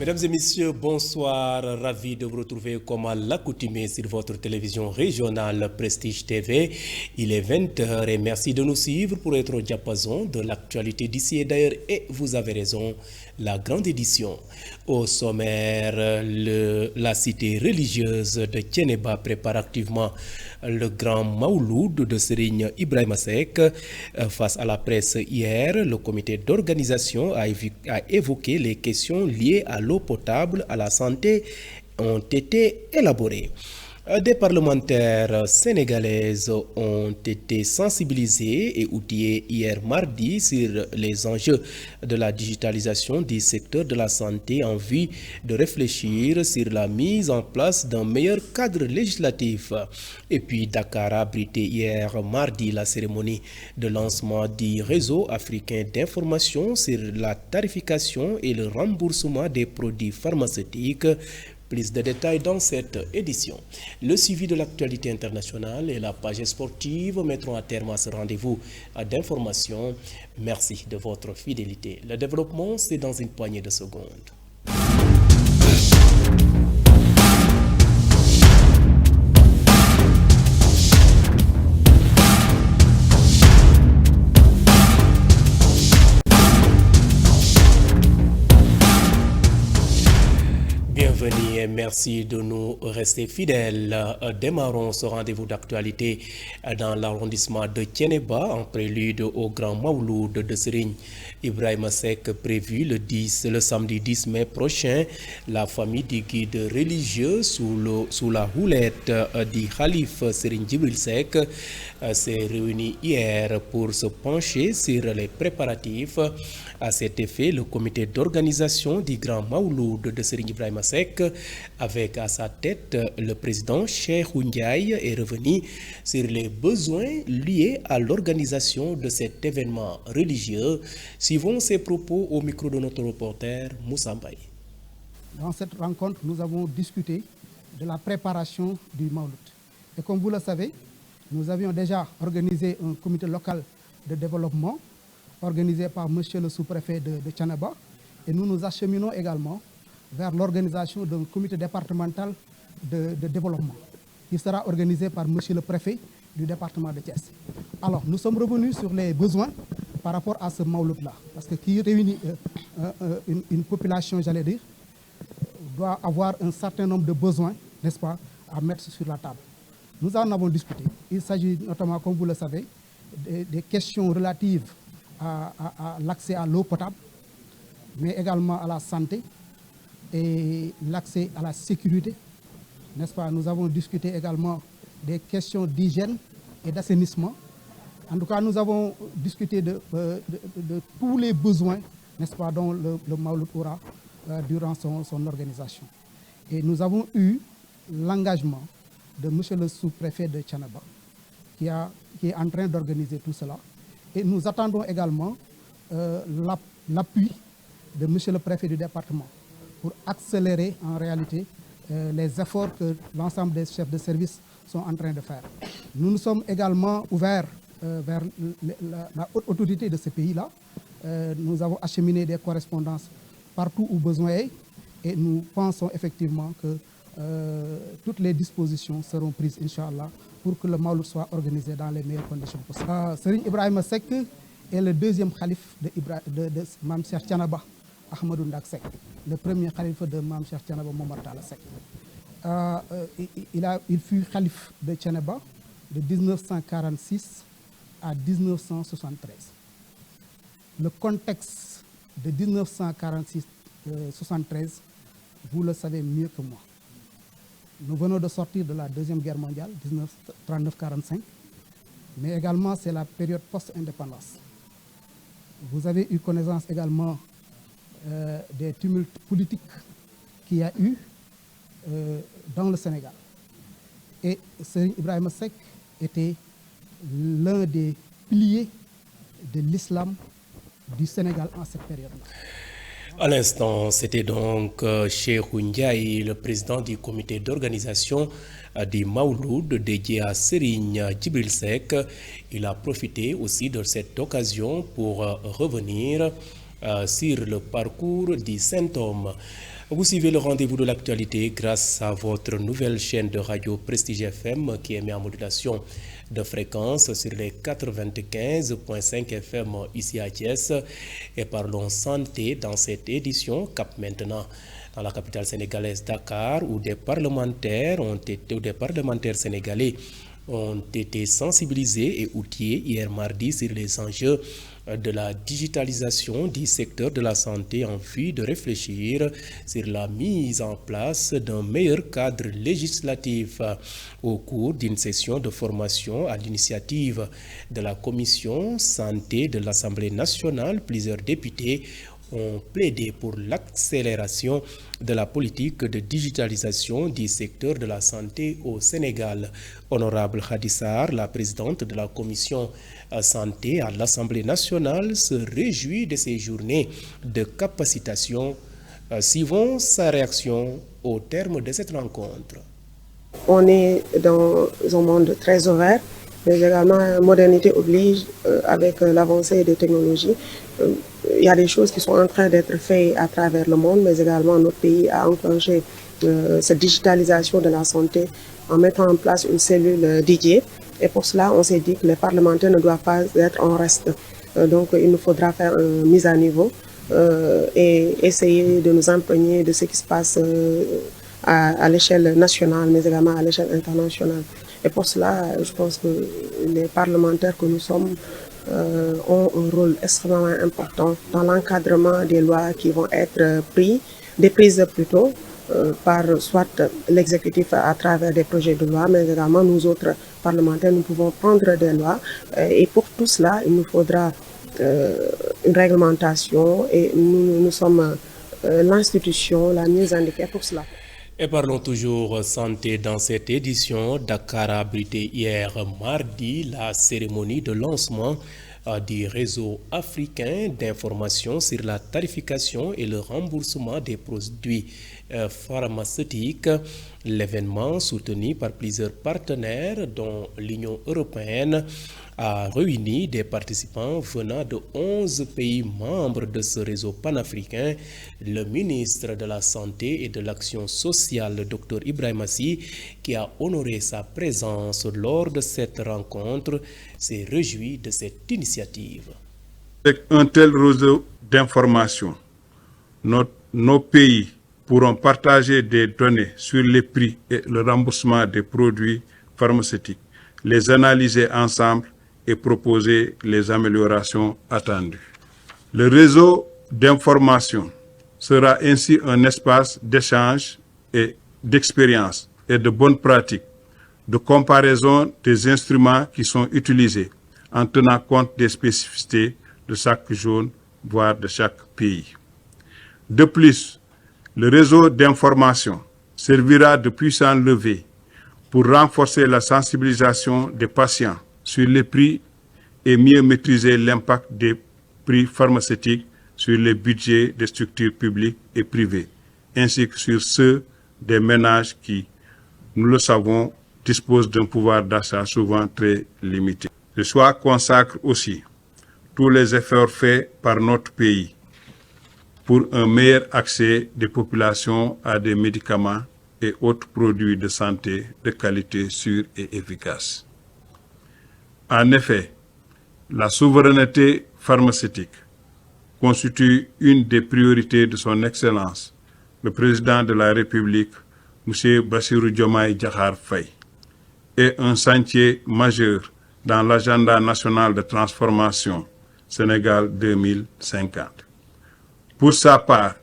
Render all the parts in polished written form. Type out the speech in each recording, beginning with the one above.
Mesdames et messieurs, bonsoir. Ravi de vous retrouver comme à l'accoutumée sur votre télévision régionale Prestige TV. Il est 20h et merci de nous suivre pour être au diapason de l'actualité d'ici et d'ailleurs. Et vous avez raison, la grande édition. Au sommaire, la cité religieuse de Thiénaba prépare activement le grand Mawloud de Serigne Ibrahima Seck. Face à la presse hier, le comité d'organisation a évoqué les questions liées à l'eau potable, à la santé, ont été élaborées. Des parlementaires sénégalaises ont été sensibilisés et outillés hier mardi sur les enjeux de la digitalisation du secteur de la santé en vue de réfléchir sur la mise en place d'un meilleur cadre législatif. Et puis Dakar a abrité hier mardi la cérémonie de lancement du réseau africain d'information sur la tarification et le remboursement des produits pharmaceutiques. Plus de détails dans cette édition. Le suivi de l'actualité internationale et la page sportive mettront à terme à ce rendez-vous d'information. Merci de votre fidélité. Le développement, c'est dans une poignée de secondes. Bienvenue et merci de nous rester fidèles. Démarrons ce rendez-vous d'actualité dans l'arrondissement de Thiénaba en prélude au grand Mawloud de Serigne Ibrahima Seck prévu le samedi 10 mai prochain. La famille du guide religieux sous la houlette du Khalif Serigne Djibril Seck s'est réunie hier pour se pencher sur les préparatifs. À cet effet, le comité d'organisation du grand Mawloud de Serigne Ibrahima Seck, avec à sa tête le président Cheikhou Ndiaye, est revenu sur les besoins liés à l'organisation de cet événement religieux. Suivons ses propos au micro de notre reporter Moussa Mbaye. Dans cette rencontre, nous avons discuté de la préparation du Mawloud. Et comme vous le savez, nous avions déjà organisé un comité local de développement organisé par monsieur le sous-préfet de Thiénaba, et nous nous acheminons également vers l'organisation d'un comité départemental de développement qui sera organisé par monsieur le préfet du département de Thiès. Alors, nous sommes revenus sur les besoins par rapport à ce Mawloud-là, parce que qui réunit une population, j'allais dire, doit avoir un certain nombre de besoins, n'est-ce pas, à mettre sur la table. Nous en avons discuté. Il s'agit notamment, comme vous le savez, des questions relatives à l'accès à l'eau potable, mais également à la santé et l'accès à la sécurité, n'est-ce pas? Nous avons discuté également des questions d'hygiène et d'assainissement. En tout cas, nous avons discuté de tous les besoins, n'est-ce pas, dont le Mawloud aura durant son organisation. Et nous avons eu l'engagement de monsieur le sous-préfet de Thiénaba, qui est en train d'organiser tout cela. Et nous attendons également l'appui de monsieur le préfet du département pour accélérer en réalité les efforts que l'ensemble des chefs de service sont en train de faire. Nous nous sommes également ouverts vers la haute autorité de ce pays-là. Nous avons acheminé des correspondances partout où besoin est, et nous pensons effectivement que toutes les dispositions seront prises, Inch'Allah, pour que le Mawloud soit organisé dans les meilleures conditions possibles. Serigne Ibrahima Seck est le deuxième calife de Mame Cheikh Thiénaba Ahmadou Ndak Seck, le premier calife de Mame Cheikh Thiénaba Momar Talla Seck. Il fut calife de Thiénaba de 1946 à 1973. Le contexte de 1946-73, vous le savez mieux que moi. Nous venons de sortir de la Deuxième Guerre mondiale, 1939-45, mais également c'est la période post-indépendance. Vous avez eu connaissance également des tumultes politiques qu'il y a eu dans le Sénégal. Et Serigne Ibrahima Seck était l'un des piliers de l'islam du Sénégal en cette période-là. À l'instant, c'était donc Cheikhou Ndiaye, le président du comité d'organisation du Mawloud dédié à Serigne Djibril Seck. Il a profité aussi de cette occasion pour revenir sur le parcours du Saint-Homme. Vous suivez le rendez-vous de l'actualité grâce à votre nouvelle chaîne de radio Prestige FM qui émet en modulation de fréquence sur les 95.5 FM ici à Thiès. Et parlons santé dans cette édition Cap Maintenant dans la capitale sénégalaise Dakar où des parlementaires sénégalais ont été sensibilisés et outillés hier mardi sur les enjeux de la digitalisation du secteur de la santé en vue de réfléchir sur la mise en place d'un meilleur cadre législatif. Au cours d'une session de formation à l'initiative de la commission santé de l'Assemblée nationale, plusieurs députés ont plaidé pour l'accélération de la politique de digitalisation du secteur de la santé au Sénégal. Honorable Khadissar, la présidente de la commission santé à l'Assemblée nationale, se réjouit de ces journées de capacitation. Suivons sa réaction au terme de cette rencontre. On est dans un monde très ouvert, mais également modernité oblige avec l'avancée des technologies. Il y a des choses qui sont en train d'être faites à travers le monde, mais également notre pays a enclenché cette digitalisation de la santé en mettant en place une cellule dédiée. Et pour cela, on s'est dit que les parlementaires ne doivent pas être en reste. Donc il nous faudra faire une mise à niveau et essayer de nous imprégner de ce qui se passe à l'échelle nationale, mais également à l'échelle internationale. Et pour cela, je pense que les parlementaires que nous sommes ont un rôle extrêmement important dans l'encadrement des lois qui vont être prises plutôt par soit l'exécutif à travers des projets de loi, mais également nous autres parlementaires, nous pouvons prendre des lois. Et pour tout cela, il nous faudra une réglementation et nous sommes l'institution la mieux indiquée pour cela. Et parlons toujours santé dans cette édition. Dakar a abrité hier mardi la cérémonie de lancement du réseau africain d'information sur la tarification et le remboursement des produits pharmaceutiques. L'événement, soutenu par plusieurs partenaires dont l'Union européenne, a réuni des participants venant de 11 pays membres de ce réseau panafricain. Le ministre de la Santé et de l'Action sociale, le Dr Ibrahima Sy, qui a honoré sa présence lors de cette rencontre, s'est réjoui de cette initiative. Avec un tel réseau d'information, nos pays pourront partager des données sur les prix et le remboursement des produits pharmaceutiques, les analyser ensemble et proposer les améliorations attendues. Le réseau d'information sera ainsi un espace d'échange et d'expérience et de bonnes pratiques, de comparaison des instruments qui sont utilisés en tenant compte des spécificités de chaque zone, voire de chaque pays. De plus, le réseau d'information servira de puissant levier pour renforcer la sensibilisation des patients sur les prix et mieux maîtriser l'impact des prix pharmaceutiques sur les budgets des structures publiques et privées, ainsi que sur ceux des ménages qui, nous le savons, disposent d'un pouvoir d'achat souvent très limité. Ce choix consacre aussi tous les efforts faits par notre pays pour un meilleur accès des populations à des médicaments et autres produits de santé de qualité sûre et efficace. En effet, la souveraineté pharmaceutique constitue une des priorités de son Excellence, le président de la République, M. Bassirou Diomaye Diakhar Faye, et un chantier majeur dans l'agenda national de transformation Sénégal 2050. Pour sa part,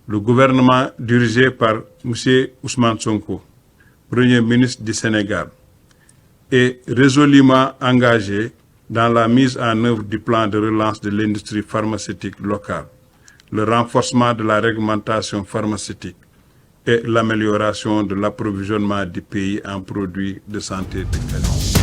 le gouvernement dirigé par M. Ousmane Sonko, Premier ministre du Sénégal, est résolument engagé dans la mise en œuvre du plan de relance de l'industrie pharmaceutique locale, le renforcement de la réglementation pharmaceutique et l'amélioration de l'approvisionnement du pays en produits de santé de qualité.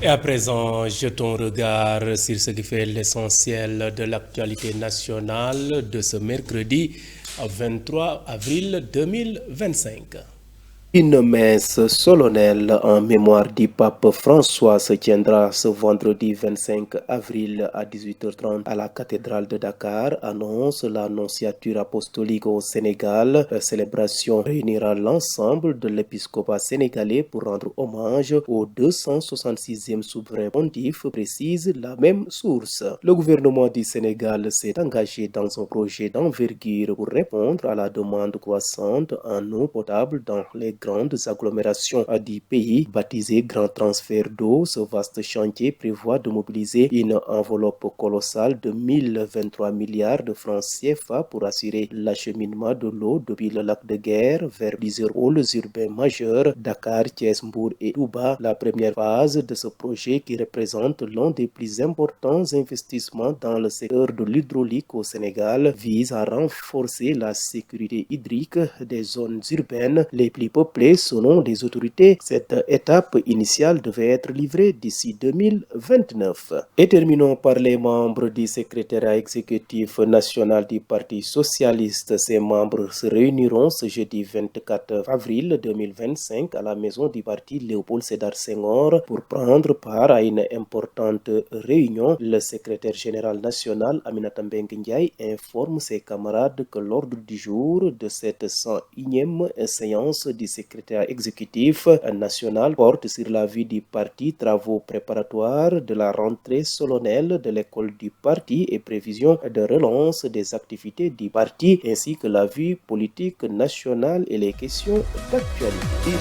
Et à présent, jetons un regard sur ce qui fait l'essentiel de l'actualité nationale de ce mercredi 23 avril 2025. Une messe solennelle en mémoire du pape François se tiendra ce vendredi 25 avril à 18h30 à la cathédrale de Dakar, annonce la nonciature apostolique au Sénégal. La célébration réunira l'ensemble de l'épiscopat sénégalais pour rendre hommage au 266e souverain pontife, précise la même source. Le gouvernement du Sénégal s'est engagé dans un projet d'envergure pour répondre à la demande croissante en eau potable dans les grandes agglomérations du pays. Baptisé Grand Transfert d'eau, ce vaste chantier prévoit de mobiliser une enveloppe colossale de 1023 milliards de francs CFA pour assurer l'acheminement de l'eau depuis le lac de Guiers vers plusieurs pôles urbains majeurs, Dakar, Thiès, Mbour et Touba. La première phase de ce projet, qui représente l'un des plus importants investissements dans le secteur de l'hydraulique au Sénégal, vise à renforcer la sécurité hydrique des zones urbaines les plus peuplées. Selon les autorités, cette étape initiale devait être livrée d'ici 2029. Et terminons par les membres du secrétariat exécutif national du Parti socialiste. Ces membres se réuniront ce jeudi 24 avril 2025 à la maison du parti Léopold Sédar Senghor pour prendre part à une importante réunion. Le secrétaire général national Aminata Mbengue Ndiaye informe ses camarades que l'ordre du jour de cette 101e séance du secrétaire exécutif national porte sur la vie du parti, travaux préparatoires de la rentrée solennelle de l'école du parti et prévision de relance des activités du parti, ainsi que la vie politique nationale et les questions d'actualité.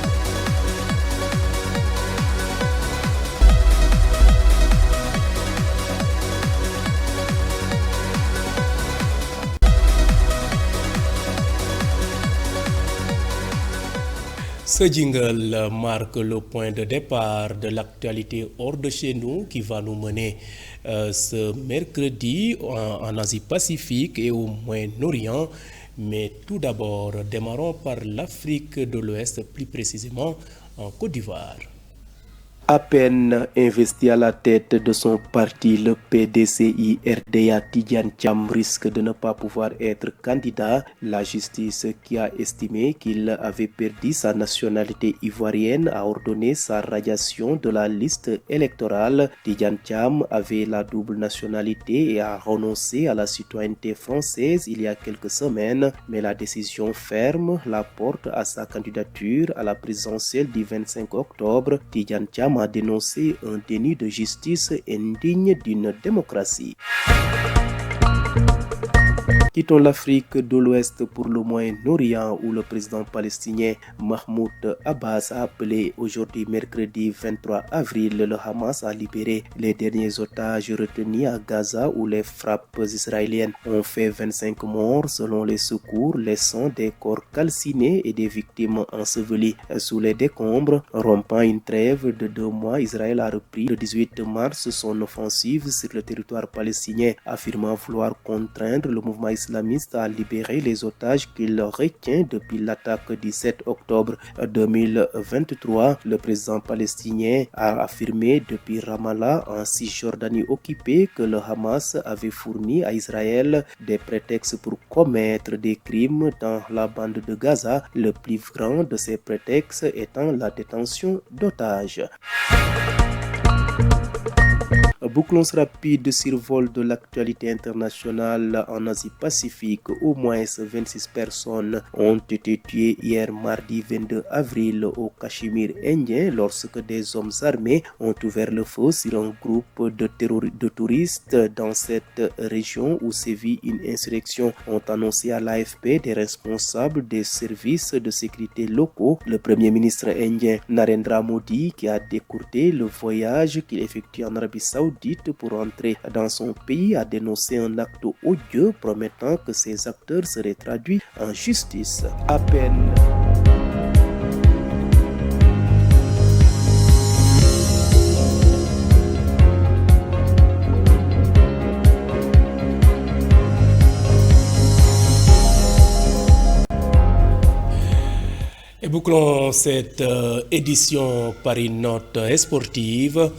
Ce jingle marque le point de départ de l'actualité hors de chez nous qui va nous mener ce mercredi en Asie-Pacifique et au Moyen-Orient. Mais tout d'abord, démarrons par l'Afrique de l'Ouest, plus précisément en Côte d'Ivoire. À peine investi à la tête de son parti, le PDCI-RDA Tidjane Thiam risque de ne pas pouvoir être candidat. La justice, qui a estimé qu'il avait perdu sa nationalité ivoirienne, a ordonné sa radiation de la liste électorale. Tidjane Thiam avait la double nationalité et a renoncé à la citoyenneté française il y a quelques semaines, mais la décision ferme la porte à sa candidature à la présidentielle du 25 octobre. Tidjane Thiam a dénoncé un déni de justice indigne d'une démocratie. Quittons l'Afrique de l'Ouest pour le Moyen-Orient où le président palestinien Mahmoud Abbas a appelé aujourd'hui mercredi 23 avril le Hamas à libérer les derniers otages retenus à Gaza où les frappes israéliennes ont fait 25 morts selon les secours, laissant des corps calcinés et des victimes ensevelies sous les décombres. Rompant une trêve de 2 mois, Israël a repris le 18 mars son offensive sur le territoire palestinien, affirmant vouloir contraindre le mouvement islamiste à libérer les otages qu'il retient depuis l'attaque du 7 octobre 2023. Le président palestinien a affirmé depuis Ramallah en Cisjordanie occupée que le Hamas avait fourni à Israël des prétextes pour commettre des crimes dans la bande de Gaza, le plus grand de ces prétextes étant la détention d'otages. Bouclons rapide survol de l'actualité internationale en Asie-Pacifique. Au moins 26 personnes ont été tuées hier mardi 22 avril au Cachemire indien lorsque des hommes armés ont ouvert le feu sur un groupe de touristes dans cette région où sévit une insurrection, ont annoncé à l'AFP des responsables des services de sécurité locaux. Le premier ministre indien Narendra Modi, qui a décourté le voyage qu'il effectue en Arabie Saoudite pour entrer dans son pays, a dénoncé un acte odieux promettant que ces acteurs seraient traduits en justice. À peine et bouclons cette édition par une note sportive.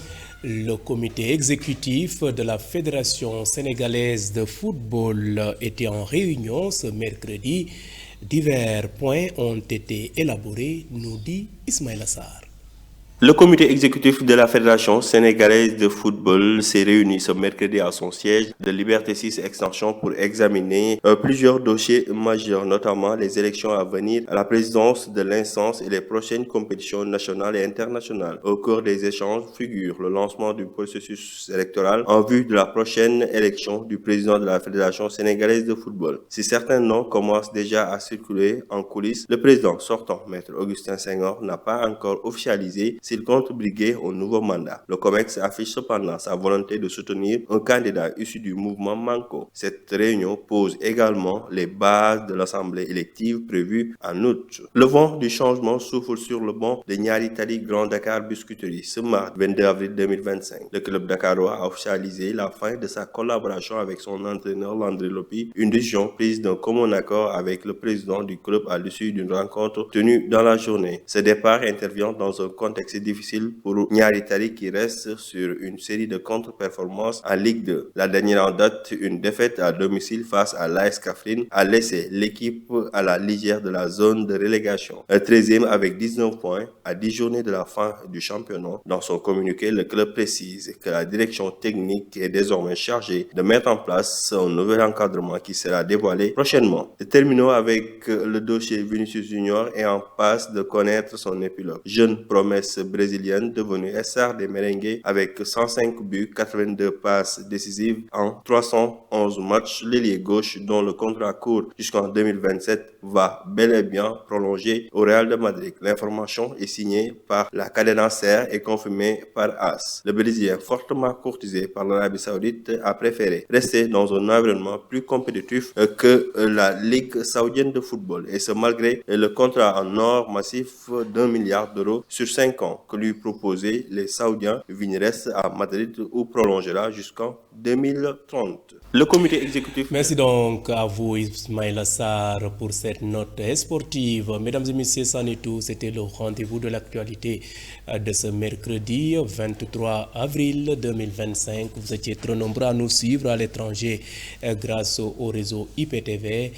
Le comité exécutif de la Fédération sénégalaise de football était en réunion ce mercredi Divers points ont été élaborés, nous dit Ismaïla Sarr. Le comité exécutif de la Fédération sénégalaise de football s'est réuni ce mercredi à son siège de Liberté 6 Extension pour examiner plusieurs dossiers majeurs, notamment les élections à venir à la présidence de l'instance et les prochaines compétitions nationales et internationales. Au cours des échanges figure le lancement du processus électoral en vue de la prochaine élection du président de la Fédération sénégalaise de football. Si certains noms commencent déjà à circuler en coulisses, le président sortant, Maître Augustin Senghor, n'a pas encore officialisé s'il compte briguer au nouveau mandat. Le COMEX affiche cependant sa volonté de soutenir un candidat issu du mouvement Manko. Cette réunion pose également les bases de l'assemblée élective prévue en août. Le vent du changement souffle sur le banc de Niary Tally Grand Dakar Biscuiterie ce mardi 22 avril 2025. Le club dakarois a officialisé la fin de sa collaboration avec son entraîneur Landry Lopi, une décision prise d'un commun accord avec le président du club à l'issue d'une rencontre tenue dans la journée. Ce départ intervient dans un contexte difficile pour Niary Tally qui reste sur une série de contre-performances en Ligue 2. La dernière en date, une défaite à domicile face à l'AS Kaffrine, a laissé l'équipe à la lisière de la zone de relégation. Le 13e avec 19 points à 10 journées de la fin du championnat. Dans son communiqué, le club précise que la direction technique est désormais chargée de mettre en place un nouvel encadrement qui sera dévoilé prochainement. Terminons avec le dossier Vinicius Junior et en passe de connaître son épilogue. Jeune promesse brésilienne devenue star des merengues avec 105 buts, 82 passes décisives en 311 matchs. L'ailier gauche, dont le contrat court jusqu'en 2027, va bel et bien prolonger au Real de Madrid. L'information est signée par la Cadena Ser et confirmée par AS. Le Brésilien, fortement courtisé par l'Arabie Saoudite, a préféré rester dans un environnement plus compétitif que la Ligue saoudienne de football, et ce malgré le contrat en or massif d'1 milliard d'euros sur 5 ans que lui proposaient les Saoudiens. Vini reste à Madrid où prolongera jusqu'en 2030. Le comité exécutif... Merci donc à vous Ismaïla Sarr pour cette note sportive. Mesdames et messieurs, c'en est tout. C'était le rendez-vous de l'actualité de ce mercredi 23 avril 2025. Vous étiez trop nombreux à nous suivre à l'étranger grâce au réseau IPTV.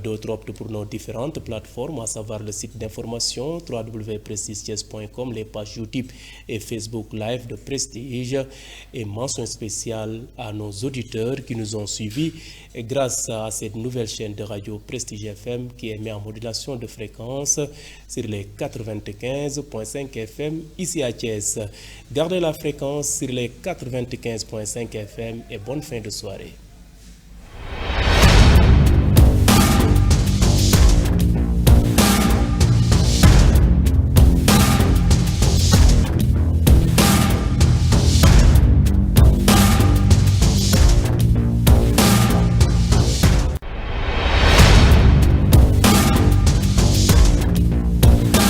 D'autres optent pour nos différentes plateformes, à savoir le site d'information www.prestige.com, les pages YouTube et Facebook Live de Prestige, et mention spéciale à nos auditeurs qui nous ont suivis grâce à cette nouvelle chaîne de radio Prestige FM qui émet en modulation de fréquence sur les 95.5 FM ici à Thiès. Gardez la fréquence sur les 95.5 FM et bonne fin de soirée.